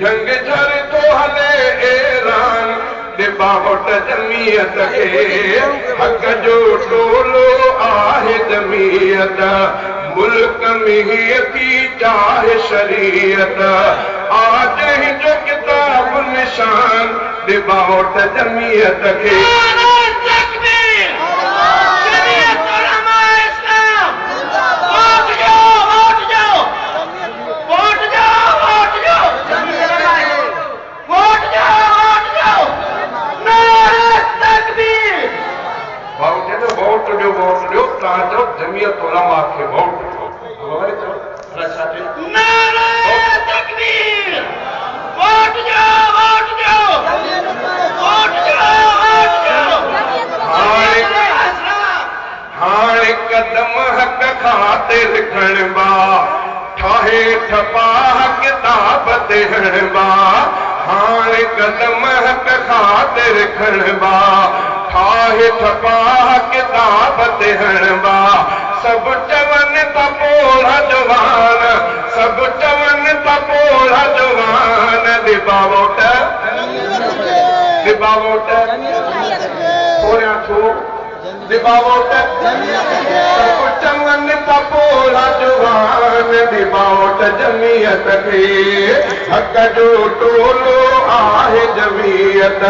जंग झर तो हले ऐलान बावट जमीयत के हक जो टोलो आहे जमीयत मुल्क में थी चाहे शरीयत आज ही जो किताब निशान बावट जमीयत के जमीयत उलमा के वोट दो नारे तकबीर वोट जाओ वोट जाओ वोट जाओ वोट जाओ हाणे कदम हक खातिर खणबा ठाहे ठपा किताब ते हणबा हाणे कदम हक खातिर खणबा ठाहे ठपा किताब ते हणबा सब चवन ता पोला जवान सब चवन ता पोला जवान दिबावट थोड़ा छो दिबावट सब चवन ता पोला जवान दिबावट जमीयत के हक जो टोलो आहे जमीयत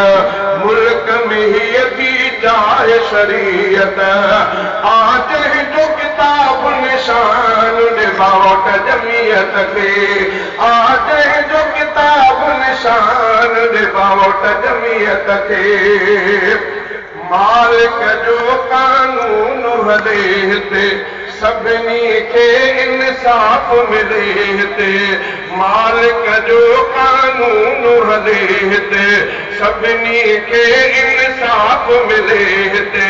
मुल्क में ही थी चाहे शरीयत आज ही जो किताब निशान बावट जमीयत के आज ही जो किताब निशान बावट जमीयत के मालिक जो कानून हले ते सभिनी के इंसाफ मिले ते मालिक जो कानून हले ते सभिनी के इंसाफ मिले ते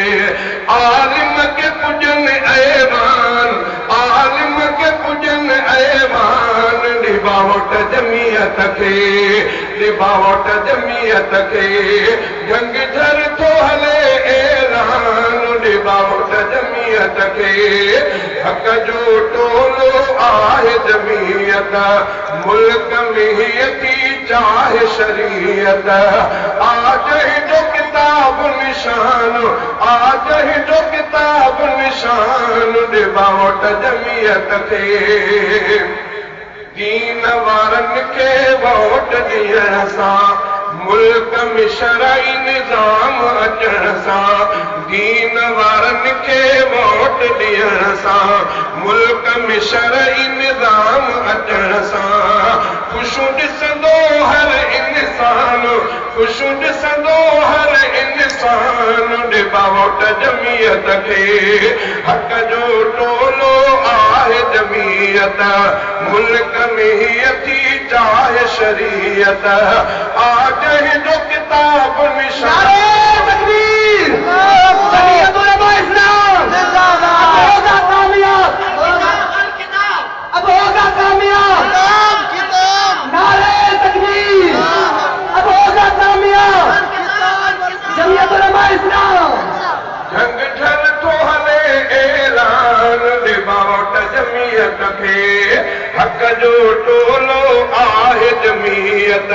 आलिम के पुजन ऐवान आलिम के पुजन ऐवान बावट जमीयत के बावट जमीयत के जंग झर तो हले ऐलान बावट जमीयत के हक जो टोलो आहे जमीयत मुल्क में ही थी चाहे शरीयत आज ही जो किताब निशान आज ही जो किताब निशान बावट जमीयत के दीन वारन के वोट ॾियण सां मुल्क में शरई निज़ाम अचण सां दीन वारन के वोट ॾियण सां मुल्क में शरई निज़ाम अचण सां ख़ुशूं ॾिसंदो हर इंसान ख़ुशूं ॾिसंदो हर इंसान बावट जमीयत के हक जो टोलो आहे जमीयत मुल्क में ही थी चाहे शरीयत आज ही जो किताब निशान तकबीर जमीयत उलमा इस्लाम होगा कामयाब अब होगा कामयाब नारे तकबीर अब होगा कामयाब जमीयत उलमा इस्लाम जंग झर तो हले ऐलान बावट जमीयत के हक जो टोलो आहे जमीयत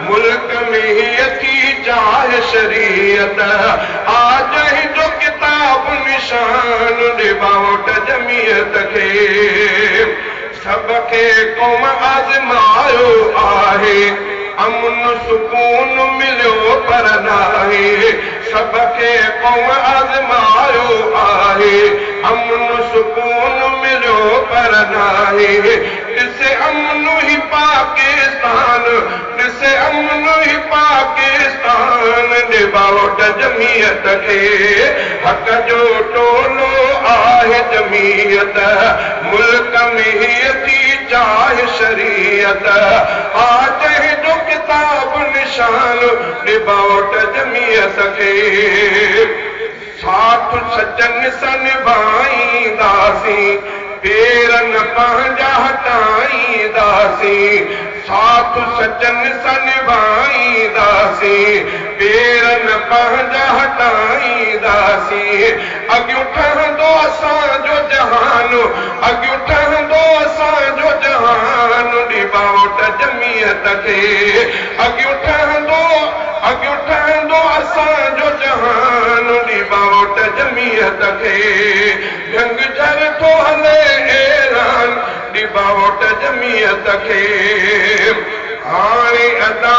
मुल्क में ही थी चाहे शरीयत आज ही जो किताब निशान बावट जमीयत के सबके कौम आज़मायो आहे अमन सुकून मिलो पर नाहे सबके कौम आज़मायो आहे अमन सुकून मिलो पर नाहे ॾिसे अमन ही पाकिस्तान ॾिसे अमन ही पाकिस्तान बावट जमीयत के हक जो टोलो आहे जमीयत मुल्क में ही थी चाहे शरीयत आज ही जो किताब निशान बावट जमीयत के साथ सजन सन निभाईंदासीं पेरन पंहिंजा हटाईंदासीं साथ सजन सन निभाईंदासीं पेरन पंहिंजा हटाईंदासीं अॻियूं ठहंदो असांजो जहान अॻियूं ठहंदो असांजो जहान बावट जमीयत जमीयत खे अॻियूं ठहंदो असांजो जहान ॾिबा वोट जमीयत खे जंग जर थो हले ऐलान ॾिबा वोट जमीयत खे हाणे अदा